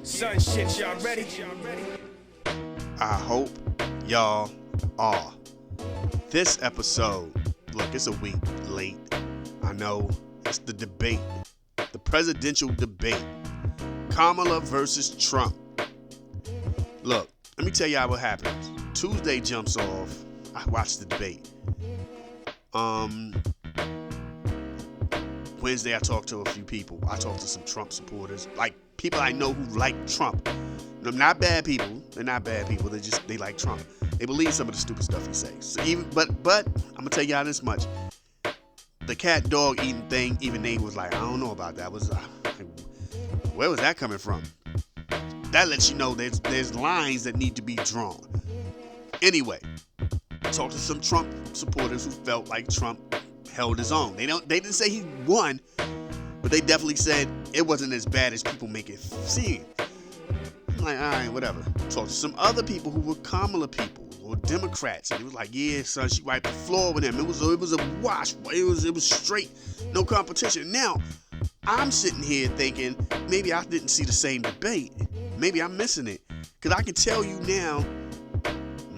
Son shit, y'all ready? I hope y'all are. This episode, look, it's a week late. I know it's the debate, the presidential debate. Kamala versus Trump. Look, let me tell y'all what happens. Tuesday jumps off. I watched the debate. Wednesday I talked to a few people. I talked to some Trump supporters, like people I know who like Trump. They're not bad people. They're not bad people. They like Trump. They believe some of the stupid stuff he says. So but I'm gonna tell y'all this much. The cat dog eating thing, even they was like, I don't know about that. Where was that coming from? That lets you know there's lines that need to be drawn. Anyway, talked to some Trump supporters who felt like Trump held his own. They didn't say he won, but they definitely said it wasn't as bad as people make it seem. I'm like, all right, whatever. Talked to some other people who were Kamala people or Democrats, and it was like, yeah, son, she wiped the floor with him. It was a wash. It was straight, no competition. Now, I'm sitting here thinking maybe I didn't see the same debate. Maybe I'm missing it, because I can tell you now,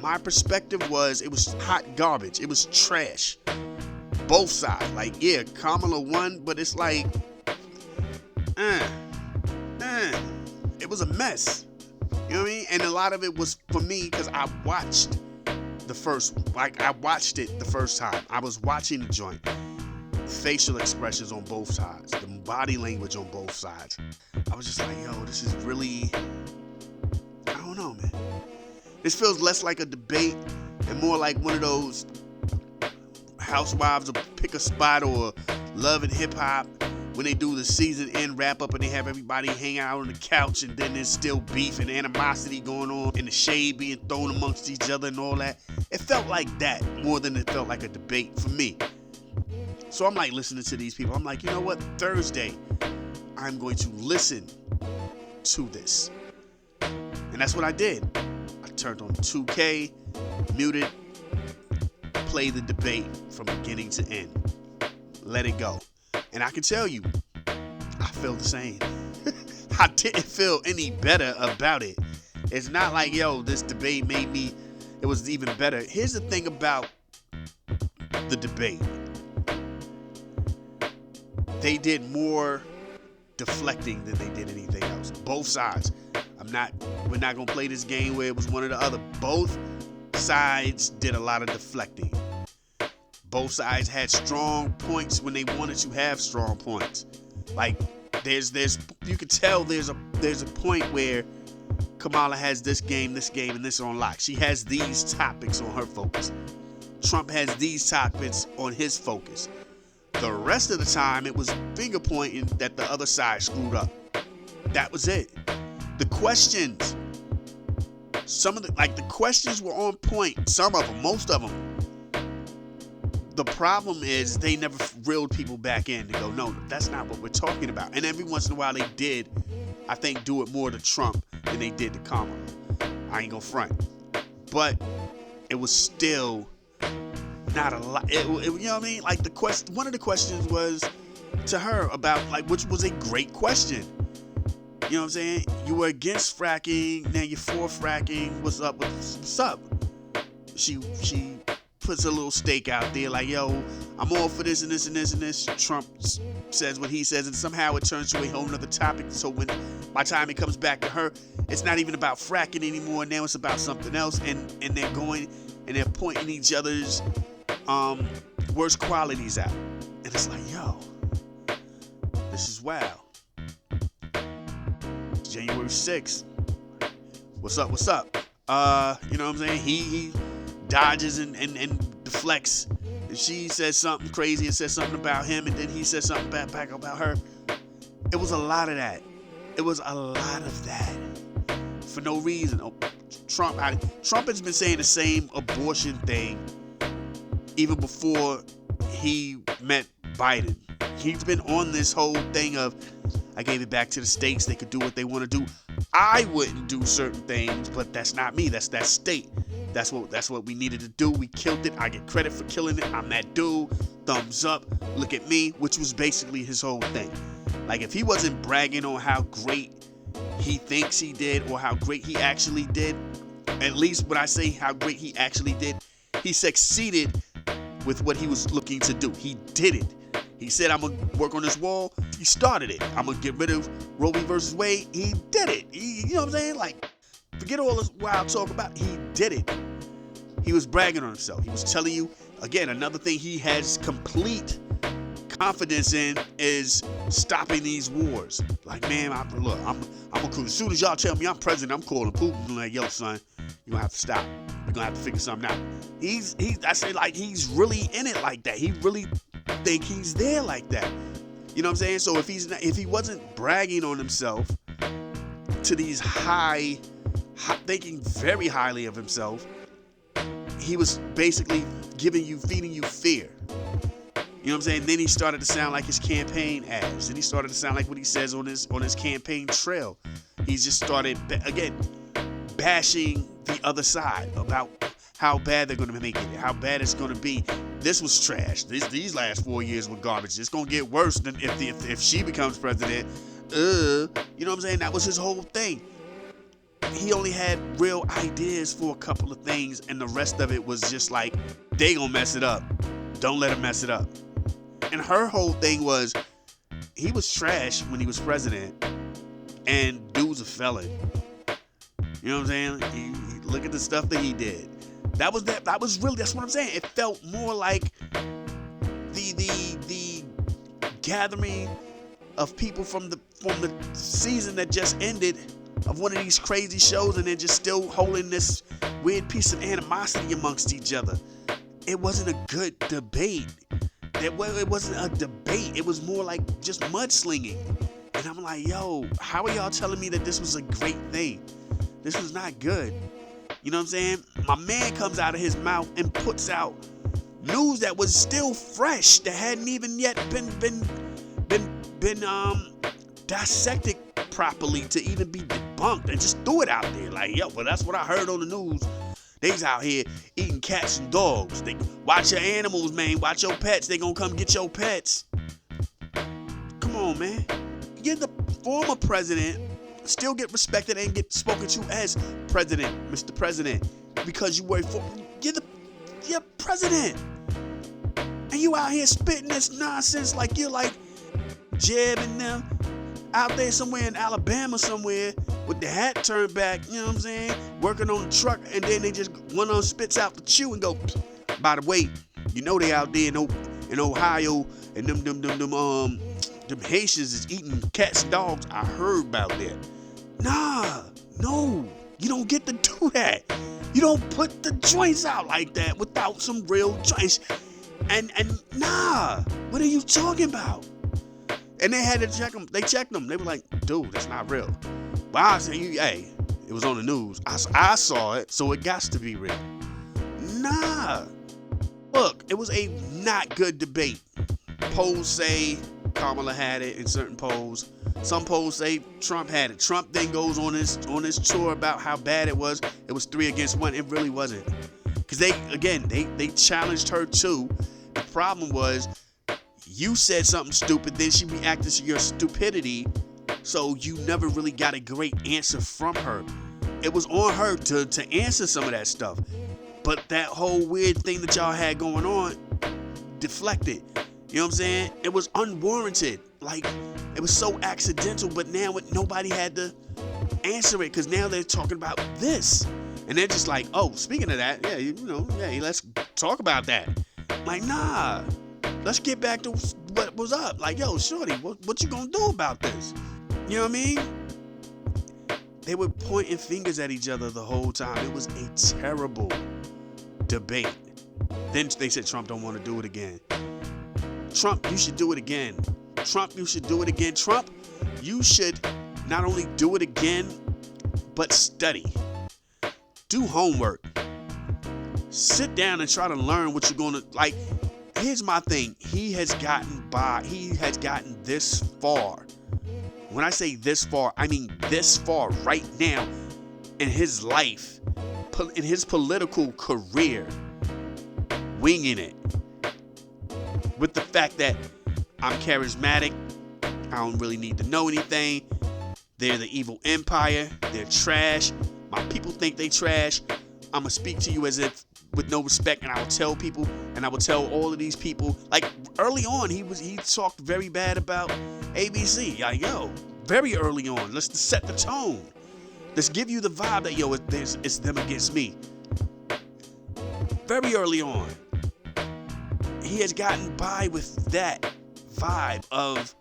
my perspective was it was hot garbage. It was trash. Both sides. Like, yeah, Kamala won, but it's like, it was a mess. You know what I mean? And a lot of it was for me because I watched the first time. I was watching the joint. Facial expressions on both sides. The body language on both sides. I was just like, yo, this is really, I don't know, man. This feels less like a debate and more like one of those Housewives will pick a spot or Love and Hip Hop when they do the season end wrap up and they have everybody hang out on the couch and then there's still beef and animosity going on and the shade being thrown amongst each other and all that. It felt like that more than it felt like a debate for me. So I'm like listening to these people. I'm like, you know what? Thursday, I'm going to listen to this. And that's what I did. I turned on 2K, muted, play the debate from beginning to end. Let it go. And I can tell you, I feel the same. I didn't feel any better about it. It's not like, yo, this debate it was even better. Here's the thing about the debate. They did more deflecting than they did anything else. Both sides. We're not gonna play this game where it was one or the other. Both sides did a lot of deflecting. Both sides had strong points when they wanted to have strong points. Like you could tell there's a point where Kamala has this game, and this on lock. She has these topics on her focus. Trump has these topics on his focus. The rest of the time, it was finger pointing that the other side screwed up. That was it. The questions, the questions were on point. Some of them, most of them. The problem is they never reeled people back in to go, no, that's not what we're talking about. And every once in a while they did, I think, do it more to Trump than they did to Kamala. I ain't gonna front. But it was still not a lot. You know what I mean? Like one of the questions was to her about, which was a great question. You know what I'm saying? You were against fracking, now you're for fracking. What's up? What's up? She puts a little stake out there like, yo, I'm all for this and this and this and this. Trump says what he says, and somehow it turns to a whole nother topic. So by the time it comes back to her, it's not even about fracking anymore. Now it's about something else, and they're going and they're pointing each other's worst qualities out. And it's like, yo, this is wild. It's January 6th. What's up? You know what I'm saying? He dodges and deflects. And she says something crazy and says something about him, and then he says something back about her. It was a lot of that. For no reason. Trump has been saying the same abortion thing even before he met Biden. He's been on this whole thing of, I gave it back to the states. They could do what they want to do. I wouldn't do certain things, but that's not me. That's that state. That's what we needed to do. We killed it. I get credit for killing it. I'm that dude. Thumbs up. Look at me, which was basically his whole thing. Like, if he wasn't bragging on how great he thinks he did or how great he actually did. At least when I say how great he actually did, he succeeded with what he was looking to do. He did it. He said, I'm going to work on this wall. He started it. I'm going to get rid of Roe v. versus Wade. He did it. You know what I'm saying? Like, forget all this wild talk about it. He did it. He was bragging on himself. He was telling you, again, another thing he has complete confidence in is stopping these wars. Like, man, I'm gonna as soon as y'all tell me I'm president, I'm calling Putin. I'm like, yo, son, you're gonna have to stop. You're gonna have to figure something out. I say, like, he's really in it like that. He really think he's there like that. You know what I'm saying? So if he wasn't bragging on himself to these high, thinking very highly of himself, he was basically feeding you fear. You know what I'm saying? Then he started to sound like his campaign ads. Then he started to sound like what he says on his campaign trail. He just started, again, bashing the other side about how bad they're going to make it, how bad it's going to be. This was trash. These last 4 years were garbage. It's going to get worse than if she becomes president. You know what I'm saying? That was his whole thing. He only had real ideas for a couple of things, and the rest of it was just like, they gonna mess it up. Don't let him mess it up. And her whole thing was, he was trash when he was president, and dude's a felon. You know what I'm saying? Look at the stuff that he did. That's what I'm saying. It felt more like the gathering of people from the season that just ended of one of these crazy shows, and they're just still holding this weird piece of animosity amongst each other. It wasn't a good debate. It wasn't a debate. It was more like just mudslinging. And I'm like, yo, how are y'all telling me that this was a great thing? This was not good. You know what I'm saying? My man comes out of his mouth and puts out news that was still fresh, that hadn't even yet been dissected properly to even be debunked, and just threw it out there like, yo, well, that's what I heard on the news. They's out here eating cats and dogs. They watch your animals, man. Watch your pets. They gonna come get your pets. Come on, man. You're the former president, still get respected and get spoken to as president, Mr. President, because you work for. You're president, and you out here spitting this nonsense like you're like Jeb and them out there somewhere in Alabama somewhere with the hat turned back, you know what I'm saying, working on the truck, and then they just one of them spits out the chew and go, by the way, you know they out there in Ohio, and them Haitians is eating cats and dogs. I heard about that. Nah, no, you don't get to do that. You don't put the joints out like that without some real joints. And nah, what are you talking about? And they had to check them. They checked them. They were like, dude, that's not real. But I said, hey, it was on the news. I saw it, so it got to be real. Nah. Look, it was a not good debate. Polls say Kamala had it in certain polls. Some polls say Trump had it. Trump then goes on his tour about how bad it was. It was 3 against 1. It really wasn't. Because they challenged her too. The problem was, you said something stupid, then she reacted to your stupidity, so you never really got a great answer from her. It was on her to answer some of that stuff. But that whole weird thing that y'all had going on deflected. You know what I'm saying? It was unwarranted. Like, it was so accidental, but now nobody had to answer it, because now they're talking about this. And they're just like, oh, speaking of that, let's talk about that. Like, nah. Let's get back to what was up. Like, yo, shorty, what you gonna do about this? You know what I mean? They were pointing fingers at each other the whole time. It was a terrible debate. Then they said Trump don't want to do it again. Trump, you should do it again. Trump, you should do it again. Trump, you should not only do it again, but study. Do homework. Sit down and try to learn what you're gonna like. Here's my thing. He has gotten this far. When I say this far, I mean this far right now in his life, in his political career, winging it. With the fact that I'm charismatic, I don't really need to know anything. They're the evil empire. They're trash. My people think they trash. I'm going to speak to you as if with no respect, and I will tell people, and I will tell all of these people, like early on, he talked very bad about ABC. Like, yo, very early on. Let's set the tone. Let's give you the vibe that, yo, it's them against me. Very early on. He has gotten by with that vibe of,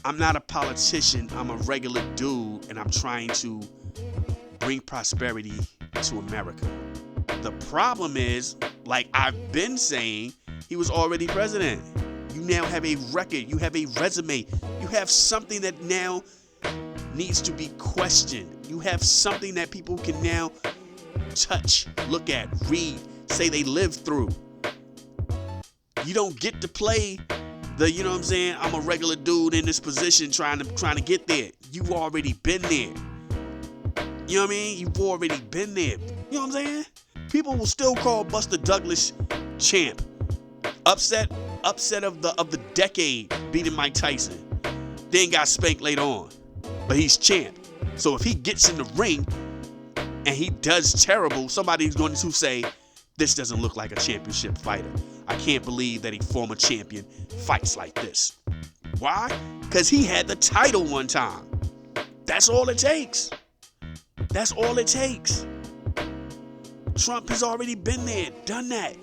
I'm not a politician, I'm a regular dude, and I'm trying to bring prosperity to America. The problem is, like I've been saying, he was already president. You now have a record, you have a resume, you have something that now needs to be questioned. You have something that people can now touch, look at, read, say they lived through. You don't get to play the, you know what I'm saying, I'm a regular dude in this position trying to get there. You've already been there. You know what I mean? You've already been there. You know what I'm saying? People will still call Buster Douglas champ. Upset of the decade, beating Mike Tyson. Then got spanked later on. But he's champ. So if he gets in the ring and he does terrible, somebody's going to say, this doesn't look like a championship fighter. I can't believe that a former champion fights like this. Why? Because he had the title one time. That's all it takes. That's all it takes. Trump has already been there, done that.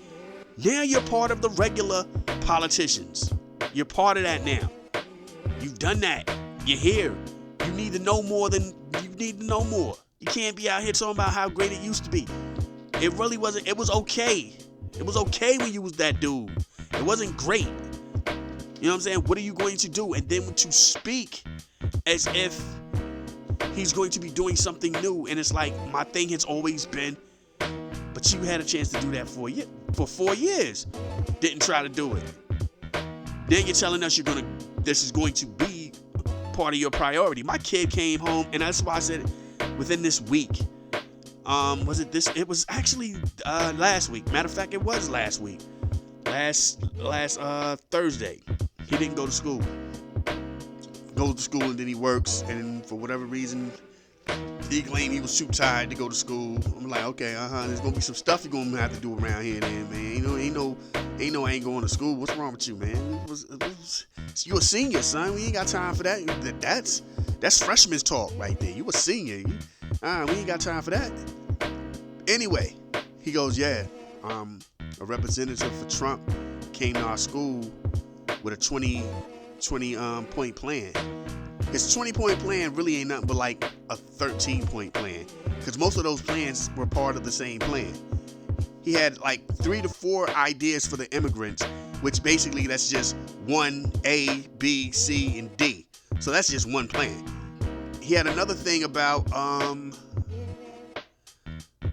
Now you're part of the regular politicians. You're part of that now. You've done that. You're here. You need to know more than you need to know more. You can't be out here talking about how great it used to be. It really wasn't. It was okay. It was okay when you was that dude. It wasn't great. You know what I'm saying? What are you going to do? And then to speak as if he's going to be doing something new. And it's like, my thing has always been, but you had a chance to do that for 4 years. Didn't try to do it. Then you're telling us this is going to be part of your priority. My kid came home, and that's why I said within this week. It was actually last week. Matter of fact, it was last week. Last Thursday. He didn't go to school. Goes to school and then he works, and for whatever reason, he claimed he was too tired to go to school. I'm like, okay, there's gonna be some stuff you're gonna have to do around here then, man. Ain't no I ain't going to school. What's wrong with you, man? You a senior, son. We ain't got time for that. That's freshman's talk right there. You a senior. We ain't got time for that. Anyway, he goes, yeah, a representative for Trump came to our school with a 20 point plan. His 20-point plan really ain't nothing but like a 13-point plan, because most of those plans were part of the same plan. He had like 3 to 4 ideas for the immigrants, which basically that's just 1, A, B, C, and D. So that's just one plan. He had another thing about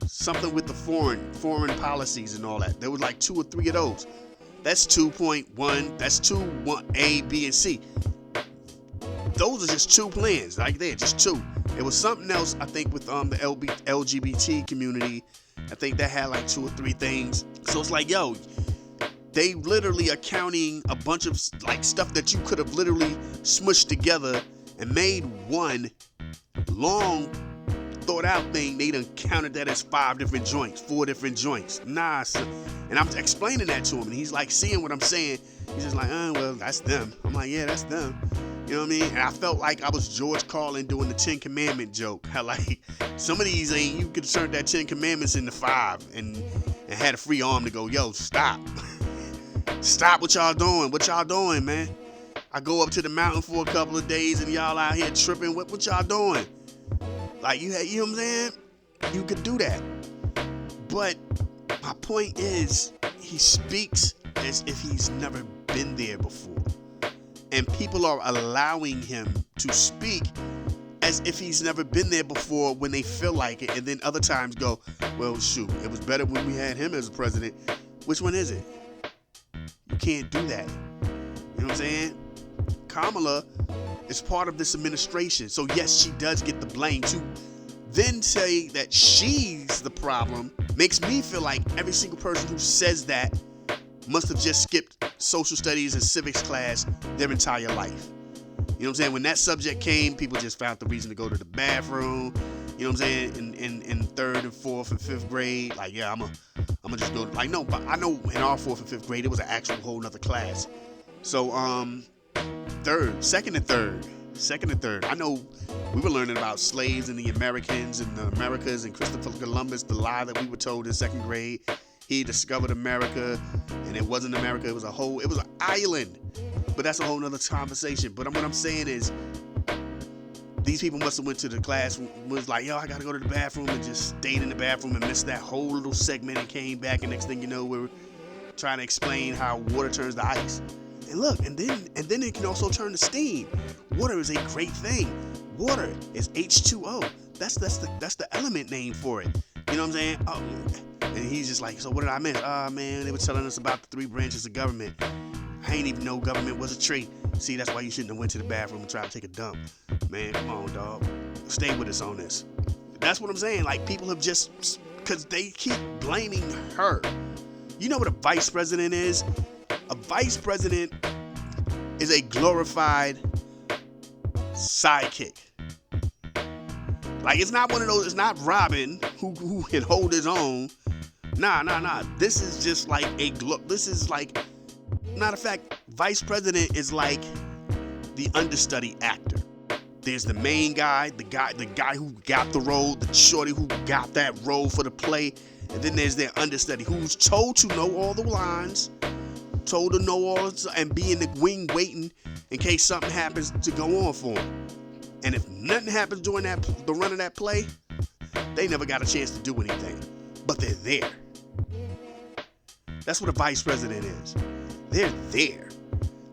something with the foreign policies and all that. There was like 2 or 3 of those. That's 2.1. That's 2, 1, A, B, and C. Those are just 2 plans, like there, just 2. It was something else, I think, with the LGBT community. I think that had like 2 or 3 things. So it's like, yo, they literally are counting a bunch of like stuff that you could have literally smushed together and made one long thought out thing. They done counted that as 5 different joints, 4 different joints. Nah, son. And I'm explaining that to him, and he's like seeing what I'm saying. He's just like, well, that's them. I'm like, yeah, that's them. You know what I mean? And I felt like I was George Carlin doing the 10 Commandment joke. How like some of these ain't, you could turn that 10 Commandments into 5 and had a free arm to go, yo, stop. Stop what y'all doing. What y'all doing, man? I go up to the mountain for a couple of days and y'all out here tripping. What y'all doing? Like, you know what I'm saying? You could do that. But my point is, he speaks as if he's never been there before. And people are allowing him to speak as if he's never been there before when they feel like it. And then other times go, well, shoot, it was better when we had him as president. Which one is it? You can't do that. You know what I'm saying? Kamala is part of this administration. So yes, she does get the blame. To then say that she's the problem makes me feel like every single person who says that must have just skipped social studies and civics class their entire life. You know You know what I'm saying? When that subject came, people just found the reason to go to the bathroom. You know what I'm saying? In third and fourth and fifth grade, like, yeah, I'm gonna just go. Like, no, but I know in our fourth and fifth grade, it was an actual whole nother class. So, second and third. I know we were learning about slaves and the Americans and the Americas and Christopher Columbus, the lie that we were told in second grade. He discovered America, and it wasn't America. It was an island. But that's a whole nother conversation. But what I'm saying is, these people must have went to the class, was like, yo, I gotta go to the bathroom, and just stayed in the bathroom and missed that whole little segment and came back, and next thing you know, we're trying to explain how water turns to ice. And look, and then it can also turn to steam. Water is a great thing. Water is H2O. That's the element name for it. You know what I'm saying? Oh, and he's just like, so what did I miss? Man, they were telling us about the 3 branches of government. I ain't even know government was a tree. See, that's why you shouldn't have went to the bathroom and tried to take a dump. Man, come on, dog. Stay with us on this. That's what I'm saying. Like, people have just, because they keep blaming her. You know what a vice president is? A vice president is a glorified sidekick. Like, it's not one of those, it's not Robin who can hold his own. Nah. This is just like this is like, matter of fact, vice president is like the understudy actor. There's the main guy, the guy who got the role, the shorty who got that role for the play, and then there's their understudy who's told to know all the lines, told to know all, and be in the wing waiting in case something happens to go on for him. And if nothing happens during the run of that play, they never got a chance to do anything. But they're there. That's what a vice president is. They're there.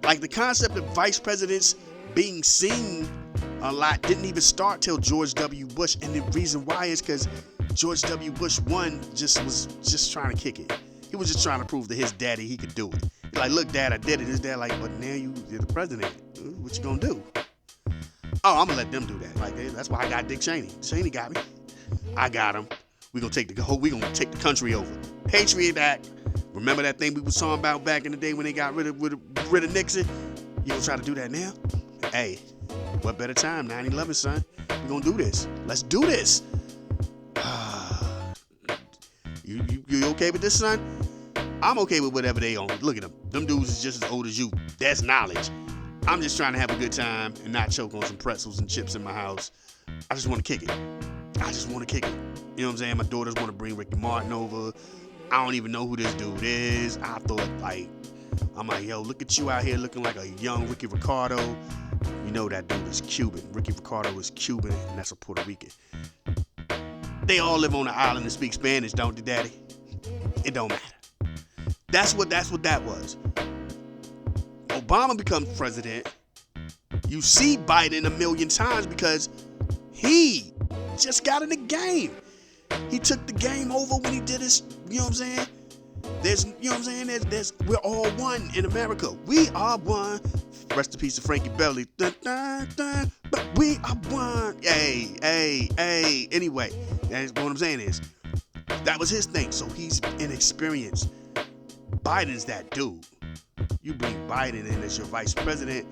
Like, the concept of vice presidents being seen a lot didn't even start till George W. Bush. And the reason why is because George W. Bush was just trying to kick it. He was just trying to prove to his daddy he could do it. He's like, look, Dad, I did it. His dad like, but now you're the president. What you gonna do? Oh, I'm gonna let them do that. Like, that's why I got Dick Cheney. Cheney got me. I got him. We gonna take the country over. Patriot Act. Remember that thing we was talking about back in the day when they got rid of Nixon? You gonna try to do that now? Hey, what better time? 9/11, son. We gonna do this. Let's do this. You okay with this, son? I'm okay with whatever they own. Look at them. Them dudes is just as old as you. That's knowledge. I'm just trying to have a good time and not choke on some pretzels and chips in my house. I just want to kick it. You know what I'm saying? My daughters want to bring Ricky Martin over. I don't even know who this dude is. I thought, I'm like, yo, look at you out here looking like a young Ricky Ricardo. You know that dude is Cuban. Ricky Ricardo is Cuban, and that's a Puerto Rican. They all live on an island and speak Spanish, don't they, Daddy? It don't matter. That's what that was. Obama becomes president. You see Biden a million times because he just got in the game. He took the game over when he did his, you know what I'm saying? We're all one in America. We are one. Rest in peace to Frankie Belly. Dun, dun, dun, but we are one. Hey. Anyway, that's what I'm saying is, that was his thing. So he's inexperienced. Biden's that dude. You bring Biden in as your vice president,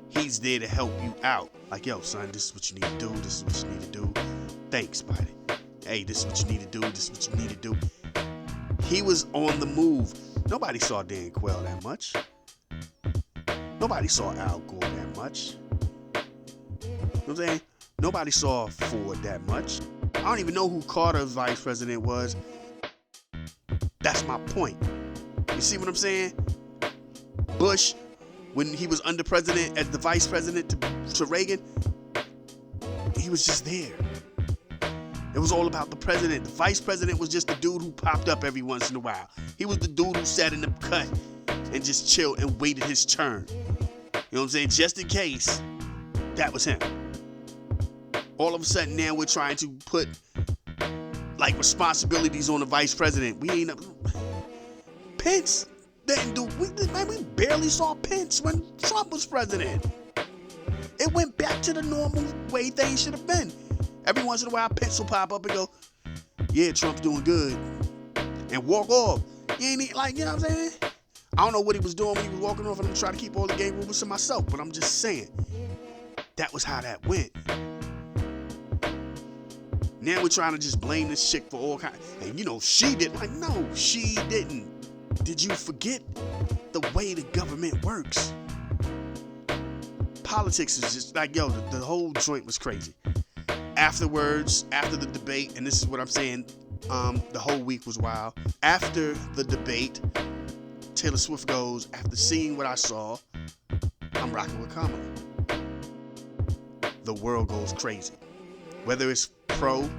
he's there to help you out. Like, yo, son, this is what you need to do. This is what you need to do. Thanks, Biden. Hey, this is what you need to do. This is what you need to do. He was on the move. Nobody saw Dan Quayle that much. Nobody saw Al Gore that much. You know what I'm saying? Nobody saw Ford that much. I don't even know who Carter's vice president was. That's my point. You see what I'm saying? Bush, when he was under president as the vice president to Reagan, he was just there. It was all about the president. The vice president was just the dude who popped up every once in a while. He was the dude who sat in the cut and just chilled and waited his turn. You know what I'm saying? Just in case, that was him. All of a sudden now we're trying to put responsibilities on the vice president. We ain't Pence didn't do. We barely saw Pence when Trump was president. It went back to the normal way things should have been. Every once in a while, Pence will pop up and go, "Yeah, Trump's doing good," and walk off. You ain't you know what I'm saying? I don't know what he was doing when he was walking off, and I'm trying to keep all the game rules to myself. But I'm just saying, That was how that went. Now we're trying to just blame this chick for all kinds. And she didn't. Like, no, she didn't. Did you forget the way the government works? Politics is just like, the whole joint was crazy. Afterwards, after the debate, and this is what I'm saying, the whole week was wild. After the debate, Taylor Swift goes, after seeing what I saw, I'm rocking with Kamala. The world goes crazy. Whether it's pro,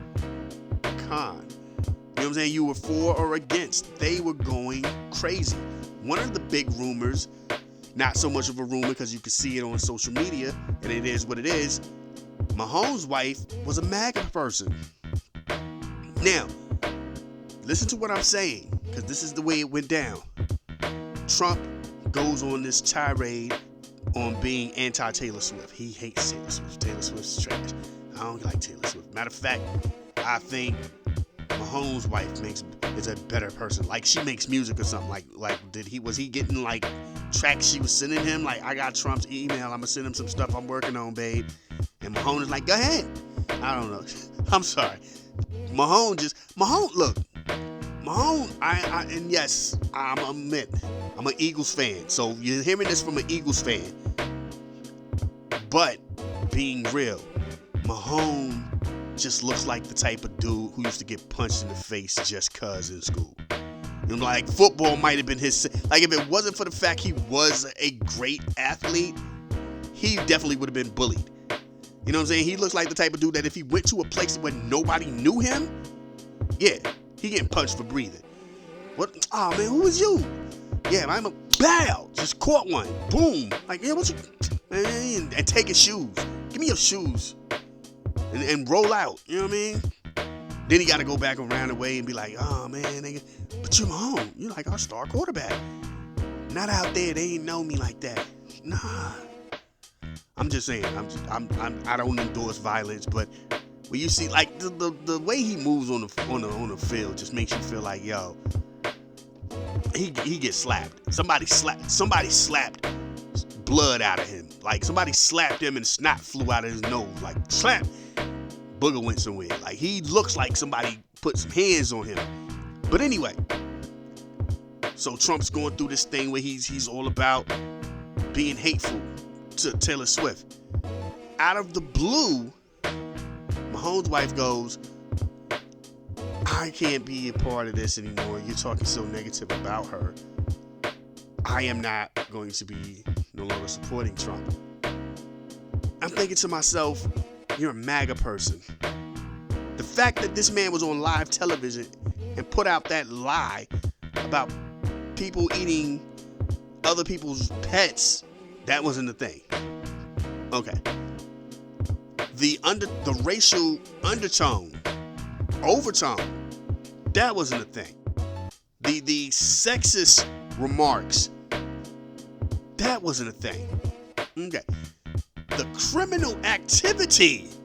con. You know what I'm saying? You were for or against. They were going crazy. One of the big rumors, not so much of a rumor because you can see it on social media, and it is what it is, Mahomes' wife was a MAGA person. Now, listen to what I'm saying, because this is the way it went down. Trump goes on this tirade on being anti-Taylor Swift. He hates Taylor Swift. Taylor Swift's trash. I don't like Taylor Swift. Matter of fact, I think Mahomes' wife is a better person. Like, she makes music or something. Was he getting like tracks she was sending him? Like, I got Trump's email. I'm gonna send him some stuff I'm working on, babe. And Mahomes is like, go ahead. I don't know. I'm sorry. Mahomes, look. Mahomes, and yes, I'm an Eagles fan. So you're hearing this from an Eagles fan. But being real, Mahomes just looks like the type of dude who used to get punched in the face just cuz in school. Like, football might have been his. Like, if it wasn't for the fact he was a great athlete, he definitely would have been bullied. You know what I'm saying? He looks like the type of dude that if he went to a place where nobody knew him, yeah, he getting punched for breathing. What? Oh, man, who is you? Yeah, I'm a bow. Just caught one. Boom. Like, yeah, what you? Man, and take his shoes. Give me your shoes. And roll out. You know what I mean? Then he got to go back around the way and be like, oh, man, nigga, but you're Mahomes. You're like our star quarterback. Not out there. They ain't know me like that. Nah. I'm just saying. I don't endorse violence, but when you see like the way he moves on the field just makes you feel like, yo, he gets slapped. Somebody slapped blood out of him. Like, somebody slapped him and snot flew out of his nose. Like, slap. Booger went somewhere. Like, he looks like somebody put some hands on him. But anyway, so Trump's going through this thing where he's all about being hateful to Taylor Swift. Out of the blue, Mahomes' wife goes, I can't be a part of this anymore. You're talking so negative about her. I am not going to be no longer supporting Trump. I'm thinking to myself, you're a MAGA person. The fact that this man was on live television and put out that lie about people eating other people's pets, that wasn't a thing. Okay. The racial overtone, that wasn't a thing. The sexist remarks, that wasn't a thing. Okay. The criminal activities,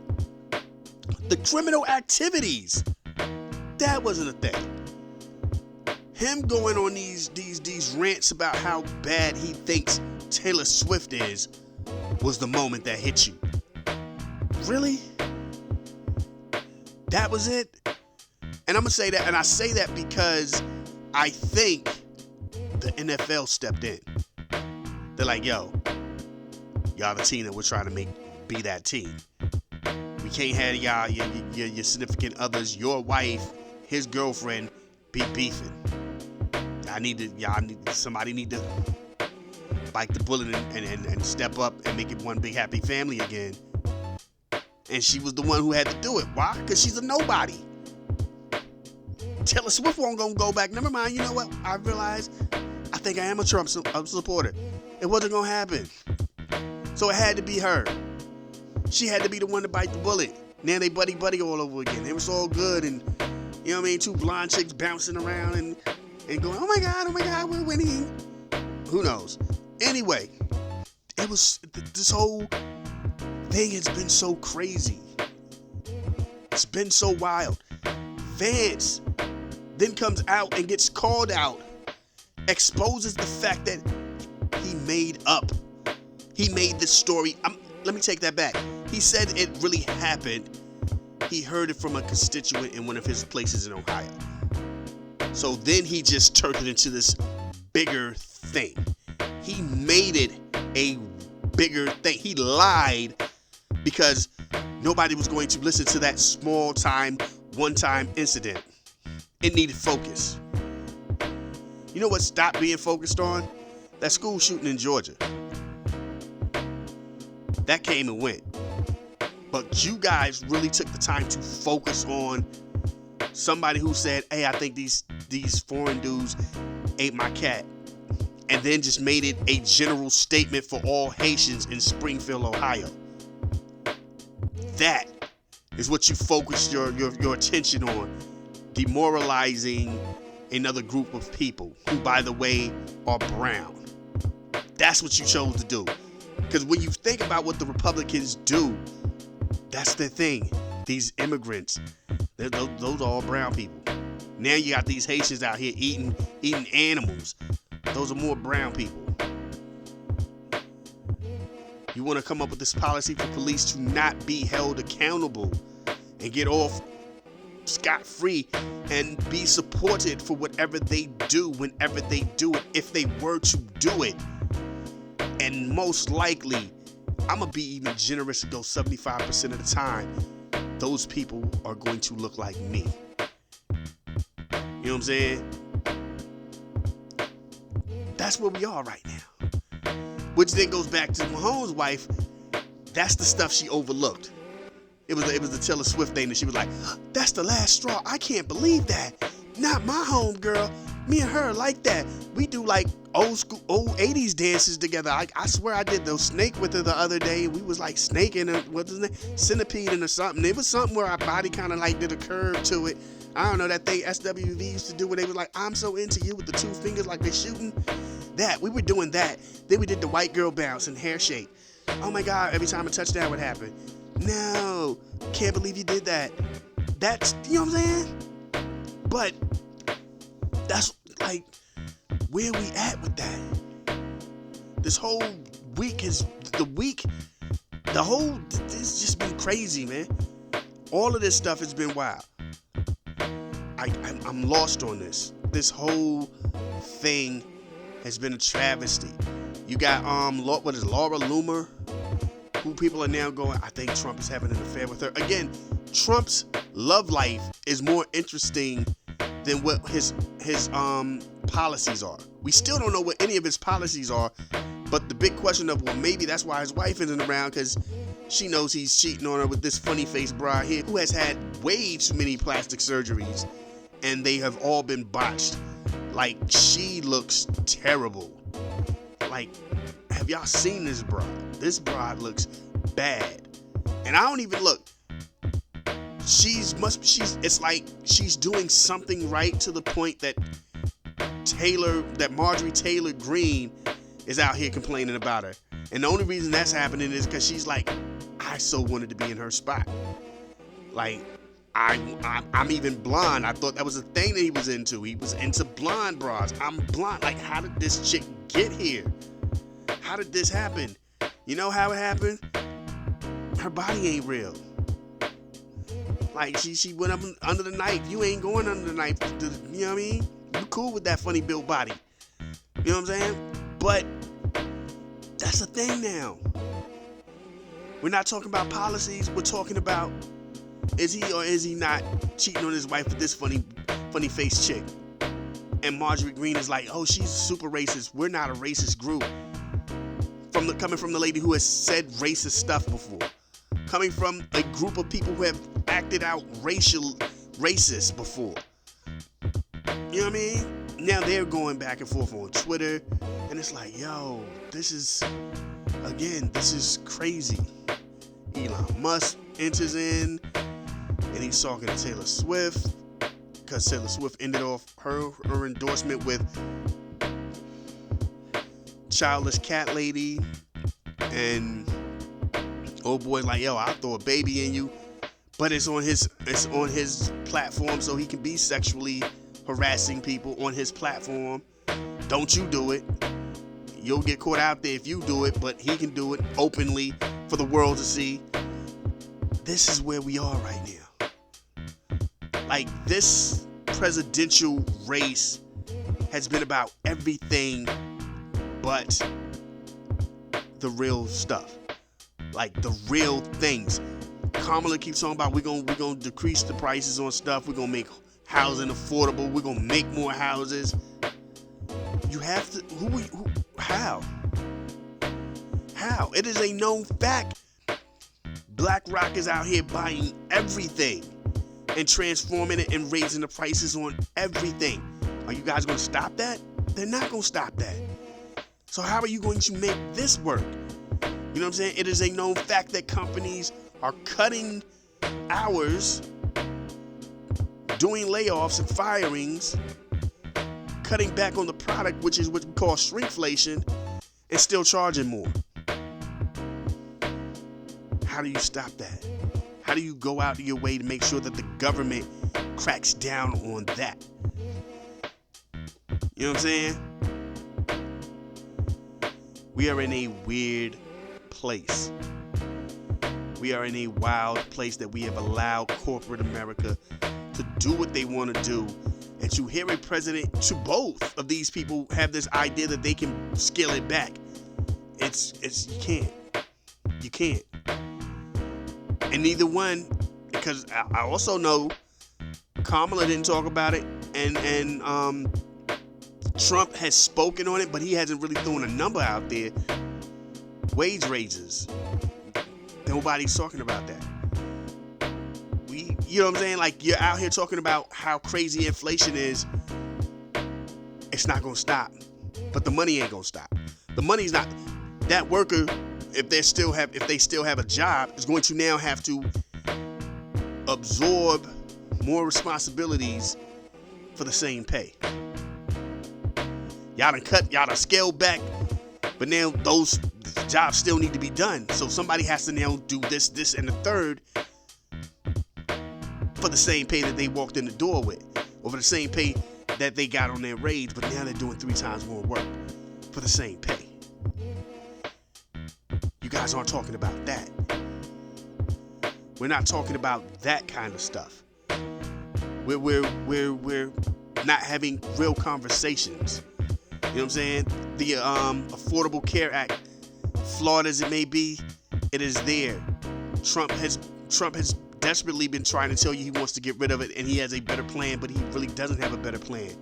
that wasn't a thing. Him going on these rants about how bad he thinks Taylor Swift is was the moment that hit you. Really? That was it? And I'm going to say that, and I say that because I think the NFL stepped in. They're like, yo, y'all the team that we're trying to be that team. We can't have y'all, your significant others, your wife, his girlfriend, be beefing. Somebody need to bite the bullet and step up and make it one big happy family again. And she was the one who had to do it. Why? Because she's a nobody. Taylor Swift won't gonna go back. Never mind. You know what? I realized I think I am a Trump supporter. It wasn't gonna happen. So it had to be her. She had to be the one to bite the bullet. Now they buddy all over again. It was all good, and you know what I mean? Two blonde chicks bouncing around and going, oh my God, we're winning. Who knows? Anyway, it was this whole thing has been so crazy. It's been so wild. Vance then comes out and gets called out, exposes the fact that he made this story. let me take that back. He said it really happened. He heard it from a constituent in one of his places in Ohio. So then he just turned it into this bigger thing. He made it a bigger thing. He lied because nobody was going to listen to that small time, one-time incident. It needed focus. You know what stopped being focused on? That school shooting in Georgia. That came and went. But you guys really took the time to focus on somebody who said, hey, I think these foreign dudes ate my cat. And then just made it a general statement for all Haitians in Springfield, Ohio. That is what you focused your attention on. Demoralizing another group of people who, by the way, are brown. That's what you chose to do. Because when you think about what the Republicans do, that's their thing. These immigrants, those are all brown people. Now you got these Haitians out here eating animals. Those are more brown people. You want to come up with this policy for police to not be held accountable and get off scot-free and be supported for whatever they do whenever they do it, if they were to do it. And most likely, I'm going to be even generous and go 75% of the time, those people are going to look like me. You know what I'm saying? That's where we are right now. Which then goes back to Mahomes' wife. That's the stuff she overlooked. It was the Taylor Swift thing that she was like, that's the last straw. I can't believe that. Not my home girl. Me and her like that. We do like old 80s dances together. I swear I did those snake with her the other day. We was like snaking, what's his name? Centipeding or something. It was something where our body kind of like did a curve to it. I don't know, that thing SWV used to do where they was like, I'm so into you with the two fingers like they're shooting. That, we were doing that. Then we did the white girl bounce and hair shake. Oh my God, every time a touchdown would happen. No, can't believe you did that. That's, you know what I'm saying? But that's like where we at with that. This whole week it's just been crazy, man. All of this stuff has been wild. I'm lost on this. This whole thing has been a travesty. You got what is it, Laura Loomer, who people are now going, I think Trump is having an affair with her. Again, Trump's love life is more interesting than what his policies are. We still don't know what any of his policies are, but the big question of, well, maybe that's why his wife isn't around, because she knows he's cheating on her with this funny face broad here who has had way too many plastic surgeries, and they have all been botched. Like, she looks terrible. Like, have y'all seen this broad? This broad looks bad. And I don't even look. It's like she's doing something right to the point that Marjorie Taylor Greene is out here complaining about her. And the only reason that's happening is because she's like, I so wanted to be in her spot. Like, I'm even blonde. I thought that was a thing that he was into. He was into blonde bras. I'm blonde. Like, how did this chick get here? How did this happen? You know how it happened? Her body ain't real. Like, she went up under the knife. You ain't going under the knife. You know what I mean? You cool with that funny built body. You know what I'm saying? But that's the thing now. We're not talking about policies. We're talking about, is he or is he not cheating on his wife with this funny face chick? And Marjorie Greene is like, oh, she's super racist. We're not a racist group. Coming from the lady who has said racist stuff before. Coming from a group of people who have acted out racist before. You know what I mean? Now they're going back and forth on Twitter, and it's like, yo, this is crazy. Elon Musk enters in, and he's talking to Taylor Swift, because Taylor Swift ended off her endorsement with Childish Cat Lady, and old boy's like, yo, I'll throw a baby in you, but it's on his platform, so he can be sexually harassing people on his platform. Don't you do it. You'll get caught out there if you do it, but he can do it openly for the world to see. This is where we are right now. Like, this presidential race has been about everything but the real stuff. Like, the real things. Kamala keeps talking about we're gonna decrease the prices on stuff. We're gonna make housing affordable. We're gonna make more houses. You have to. How? How? It is a known fact. BlackRock is out here buying everything and transforming it and raising the prices on everything. Are you guys gonna stop that? They're not gonna stop that. So how are you going to make this work? You know what I'm saying? It is a known fact that companies are cutting hours, doing layoffs and firings, cutting back on the product, which is what we call shrinkflation, and still charging more. How do you stop that? How do you go out of your way to make sure that the government cracks down on that? You know what I'm saying? We are in a weird place. We are in a wild place that we have allowed corporate America to do what they want to do. And to hear a president, to both of these people have this idea that they can scale it back. You can't. And neither one, because I also know Kamala didn't talk about it, and Trump has spoken on it, but he hasn't really thrown a number out there. Wage raises. Nobody's talking about that. You know what I'm saying? Like, you're out here talking about how crazy inflation is. It's not gonna stop, but the money ain't gonna stop. The money's not. That worker, if they still have a job, is going to now have to absorb more responsibilities for the same pay. Y'all done scaled back, but now those jobs still need to be done. So somebody has to now do this, and the third for the same pay that they walked in the door with, or for the same pay that they got on their raise, but now they're doing 3 times more work for the same pay. You guys aren't talking about that. We're not talking about that kind of stuff. We're not having real conversations. You know what I'm saying? The Affordable Care Act, flawed as it may be, it is there. Trump has desperately been trying to tell you he wants to get rid of it, and he has a better plan, but he really doesn't have a better plan.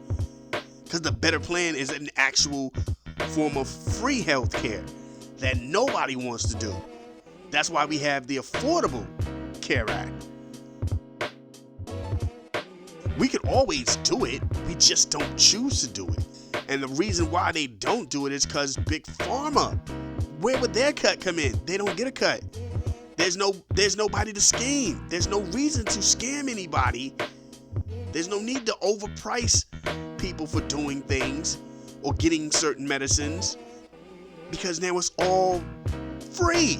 Because the better plan is an actual form of free health care that nobody wants to do. That's why we have the Affordable Care Act. We could always do it, we just don't choose to do it. And the reason why they don't do it is because Big Pharma, where would their cut come in? They don't get a cut. There's nobody to scheme. There's no reason to scam anybody. There's no need to overprice people for doing things or getting certain medicines, because now it's all free.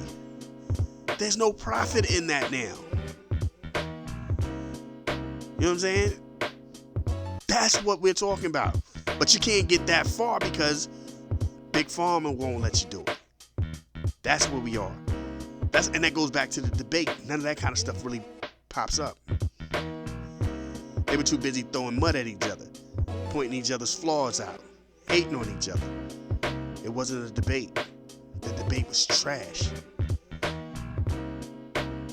There's no profit in that now. You know what I'm saying? That's what we're talking about. But you can't get that far because Big Pharma won't let you do it. That's where we are. And that goes back to the debate. None of that kind of stuff really pops up. They were too busy throwing mud at each other, pointing each other's flaws out, hating on each other. It wasn't a debate. The debate was trash.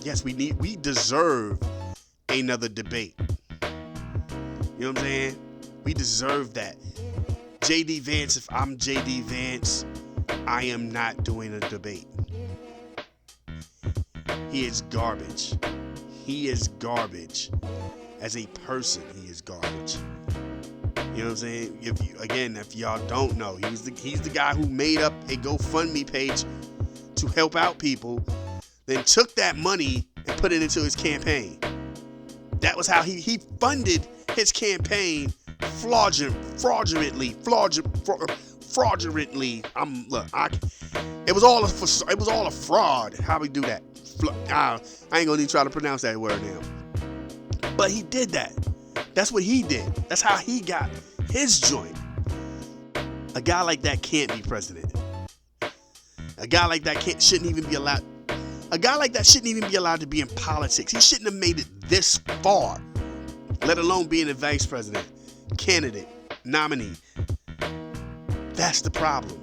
Yes, we deserve another debate. You know what I'm saying? We deserve that. J.D. Vance, if I'm J.D. Vance, I am not doing a debate. He is garbage. He is garbage. As a person, he is garbage. You know what I'm saying? If y'all don't know, he's the guy who made up a GoFundMe page to help out people, then took that money and put it into his campaign. That was how he funded his campaign fraudulently. It was all a fraud. How we do that? I ain't gonna even try to pronounce that word now. But he did that. That's what he did. That's how he got his joint. A guy like that can't be president. A guy like that shouldn't even be allowed. A guy like that shouldn't even be allowed to be in politics. He shouldn't have made it this far, let alone being a vice president, candidate, nominee. That's the problem.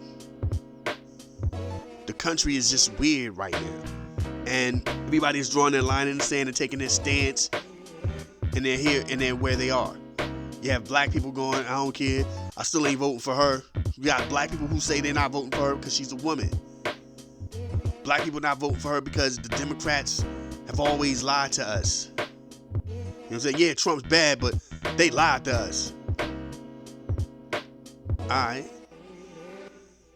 The country is just weird right now. And everybody's drawing their line in the sand and taking their stance. And they're here and they're where they are. You have black people going, I don't care, I still ain't voting for her. You got black people who say they're not voting for her because she's a woman. Black people not voting for her because the Democrats have always lied to us. You know what I'm saying? Yeah, Trump's bad, but they lied to us. Alright.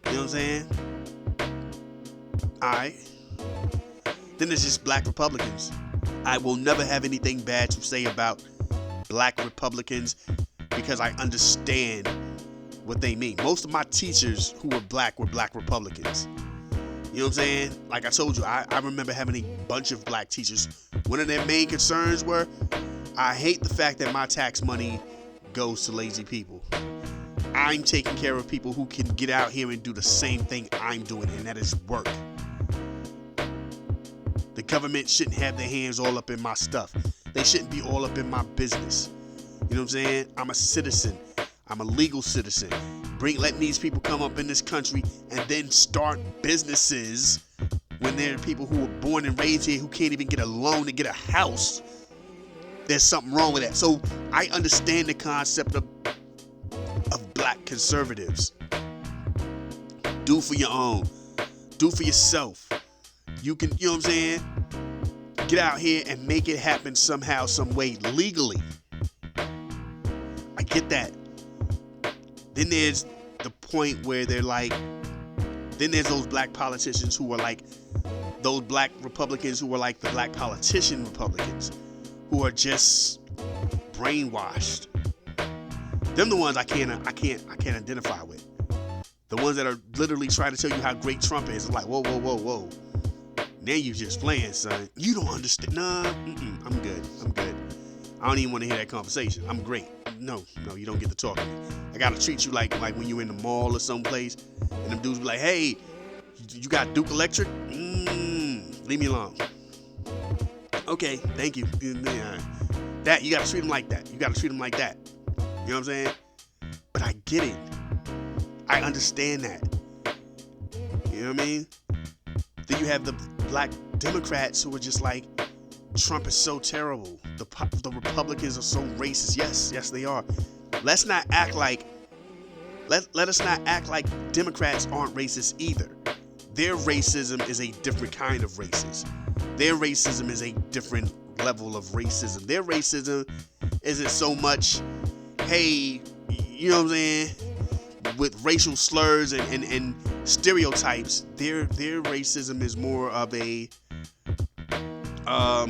You know what I'm saying? Alright. Then there's just black Republicans. I will never have anything bad to say about black Republicans because I understand what they mean. Most of my teachers who were black Republicans. You know what I'm saying? Like I told you, I remember having a bunch of black teachers. One of their main concerns were, I hate the fact that my tax money goes to lazy people. I'm taking care of people who can get out here and do the same thing I'm doing, and that is work. The government shouldn't have their hands all up in my stuff. They shouldn't be all up in my business. You know what I'm saying? I'm a citizen. I'm a legal citizen. Letting these people come up in this country and then start businesses when there are people who were born and raised here who can't even get a loan to get a house. There's something wrong with that. So I understand the concept of black conservatives. Do for your own. Do for yourself. You can, you know what I'm saying? Get out here and make it happen somehow, some way, legally. I get that. Then there's the point where they're like, then there's those black politicians who are like, those black Republicans who are like the black politician Republicans, who are just brainwashed. Them the ones I can't identify with. The ones that are literally trying to tell you how great Trump is. It's like, whoa. Now you just playing, son. You don't understand. Nah, I'm good. I don't even want to hear that conversation. I'm great. No, you don't get to talk to me. I gotta treat you like when you're in the mall or someplace, and them dudes be like, hey, you got Duke Electric? Leave me alone. Okay, thank you. That, you gotta treat them like that. You know what I'm saying? But I get it. I understand that. You know what I mean? Then you have the black Democrats who are just like, Trump is so terrible. The Republicans are so racist. Yes, they are. Let's not act like, let us not act like Democrats aren't racist either. Their racism is a different kind of racist. Their racism is a different level of racism. Their racism isn't so much, hey, you know what I'm saying, with racial slurs and stereotypes. Their racism is more of a, are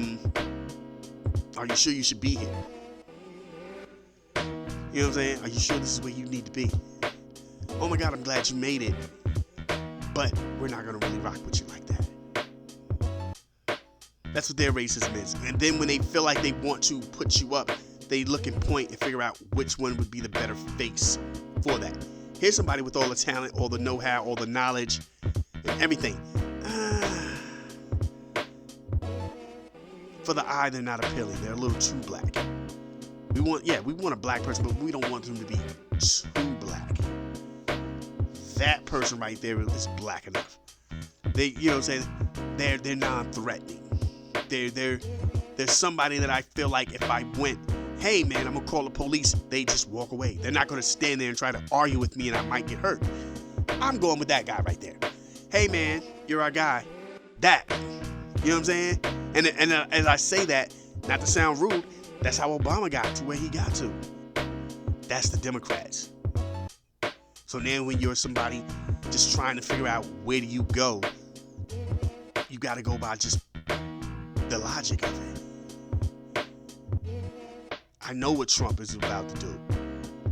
you sure you should be here? You know what I'm saying? Are you sure this is where you need to be? Oh my God, I'm glad you made it. But we're not going to really rock with you like that. That's what their racism is. And then when they feel like they want to put you up, they look and point and figure out which one would be the better face for that. Here's somebody with all the talent, all the know-how, all the knowledge, and everything. For the eye, they're not appealing. They're a little too black. We want a black person, but we don't want them to be too black. That person right there is black enough. They, you know what I'm saying? They're non-threatening. They're somebody that I feel like if I went, hey man, I'm gonna call the police, they just walk away. They're not gonna stand there and try to argue with me and I might get hurt. I'm going with that guy right there. Hey man, you're our guy. That. You know what I'm saying? And as I say that, not to sound rude, that's how Obama got to where he got to. That's the Democrats. So now when you're somebody just trying to figure out where do you go, you got to go by just the logic of it. I know what Trump is about to do.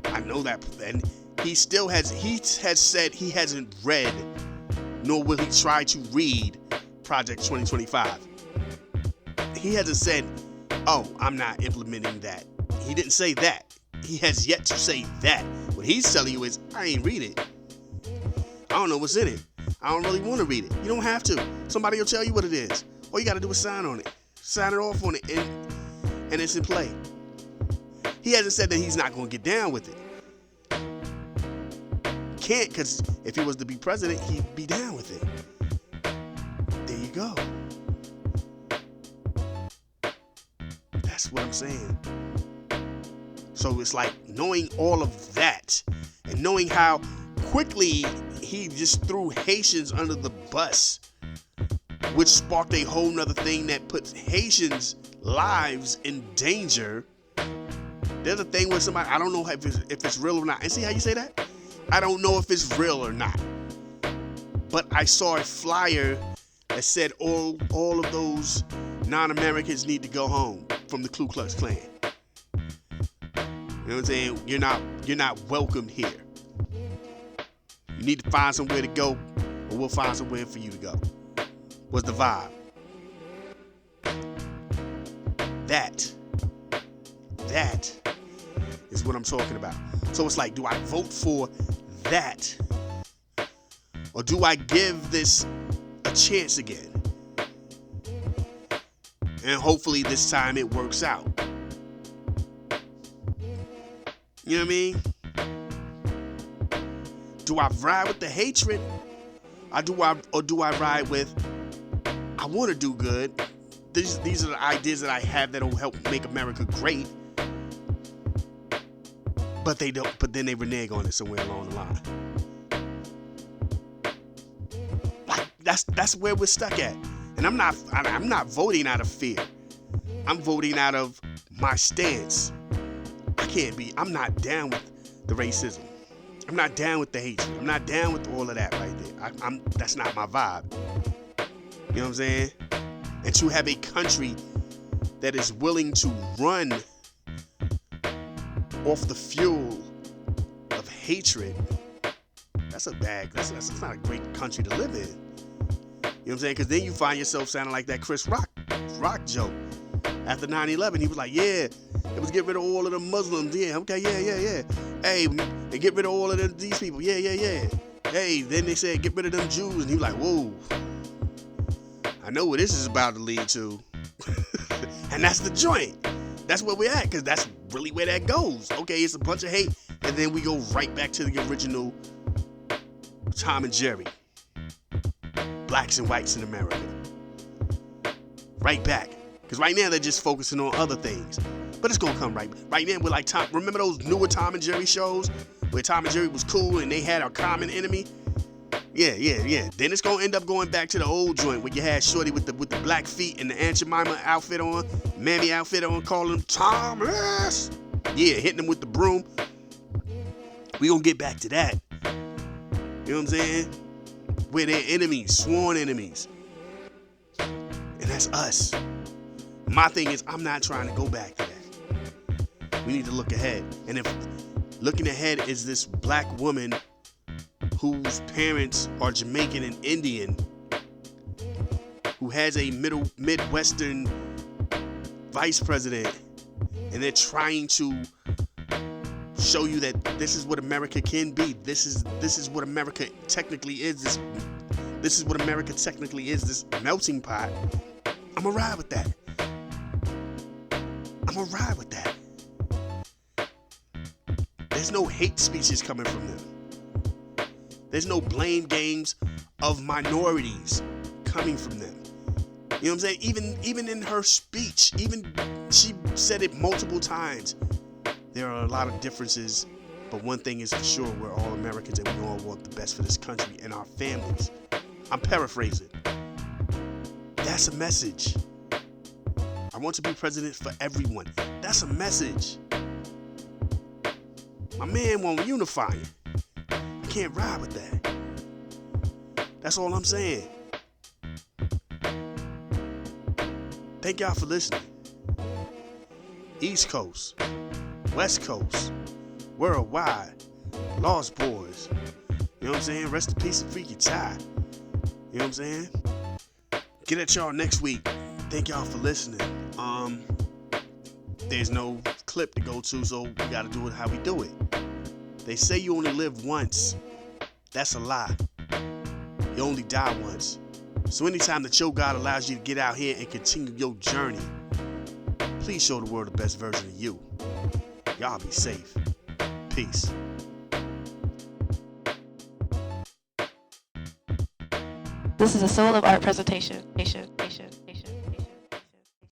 I know that. And he has said he hasn't read, nor will he try to read Project 2025. He hasn't said, oh, I'm not implementing that. He didn't say that. He has yet to say that. What he's telling you is, I ain't read it. I don't know what's in it. I don't really want to read it. You don't have to. Somebody will tell you what it is. All you got to do is sign on it. Sign it off on it, and it's in play. He hasn't said that he's not going to get down with it. Can't, because if he was to be president, he'd be down with it. There you go. That's what I'm saying. So it's like knowing all of that and knowing how quickly he just threw Haitians under the bus, which sparked a whole nother thing that puts Haitians' lives in danger. There's a thing with somebody, I don't know if it's real or not. And see how you say that? I don't know if it's real or not. But I saw a flyer that said all of those non-Americans need to go home from the Ku Klux Klan. You know what I'm saying? You're not welcome here. You need to find somewhere to go, or we'll find somewhere for you to go. What's the vibe? That is what I'm talking about. So it's like, do I vote for that? Or do I give this a chance again? And hopefully this time it works out. You know what I mean? Do I ride with the hatred? Or do I ride with, I want to do good. These are the ideas that I have that'll help make America great. But they don't. But then they renege on it somewhere along the line. Like that's where we're stuck at. And I'm not voting out of fear. I'm voting out of my stance. I'm not down with the racism. I'm not down with the hatred. I'm not down with all of that right there. That's not my vibe. You know what I'm saying? And to have a country that is willing to run off the fuel of hatred, that's not a great country to live in. You know what I'm saying? Because then you find yourself sounding like that Chris Rock joke. After 9/11, he was like, yeah, it was get rid of all of the Muslims. Yeah, okay, yeah. Hey, they get rid of all of these people. Yeah. Hey, then they said get rid of them Jews. And he was like, whoa, I know what this is about to lead to. And that's the joint. That's where we're at, because that's really where that goes. Okay, it's a bunch of hate, and then we go right back to the original Tom and Jerry. Blacks and whites in America. Right back. Because right now they're just focusing on other things. But it's going to come right back. Right now we're like, remember those newer Tom and Jerry shows where Tom and Jerry was cool and they had a common enemy? Yeah. Then it's going to end up going back to the old joint where you had Shorty with the black feet and the Aunt Jemima outfit on, Mammy outfit on, calling him Thomas. Yeah, hitting him with the broom. We going to get back to that. You know what I'm saying? We're their enemies, sworn enemies. And that's us. My thing is, I'm not trying to go back to that. We need to look ahead. And if looking ahead is this black woman whose parents are Jamaican and Indian, who has a Midwestern vice president, and they're trying to show you that this is what America can be. This is what America technically is. This is what America technically is, this melting pot. I'm gonna ride with that. There's no hate speeches coming from them. There's no blame games of minorities coming from them. You know what I'm saying? Even in her speech, even she said it multiple times. There are a lot of differences, but one thing is for sure, we're all Americans and we all want the best for this country and our families. I'm paraphrasing. That's a message. I want to be president for everyone. That's a message. My man won't unify it. I can't ride with that. That's all I'm saying. Thank y'all for listening. East Coast, West Coast, worldwide, Lost Boys. You know what I'm saying? Rest in peace and Freaky Ty. You know what I'm saying? Get at y'all next week. Thank y'all for listening. There's no clip to go to, so we gotta do it how we do it. They say you only live once. That's a lie. You only die once. So anytime that your God allows you to get out here and continue your journey, please show the world the best version of you. Y'all be safe. Peace. This is a Soul of Art presentation.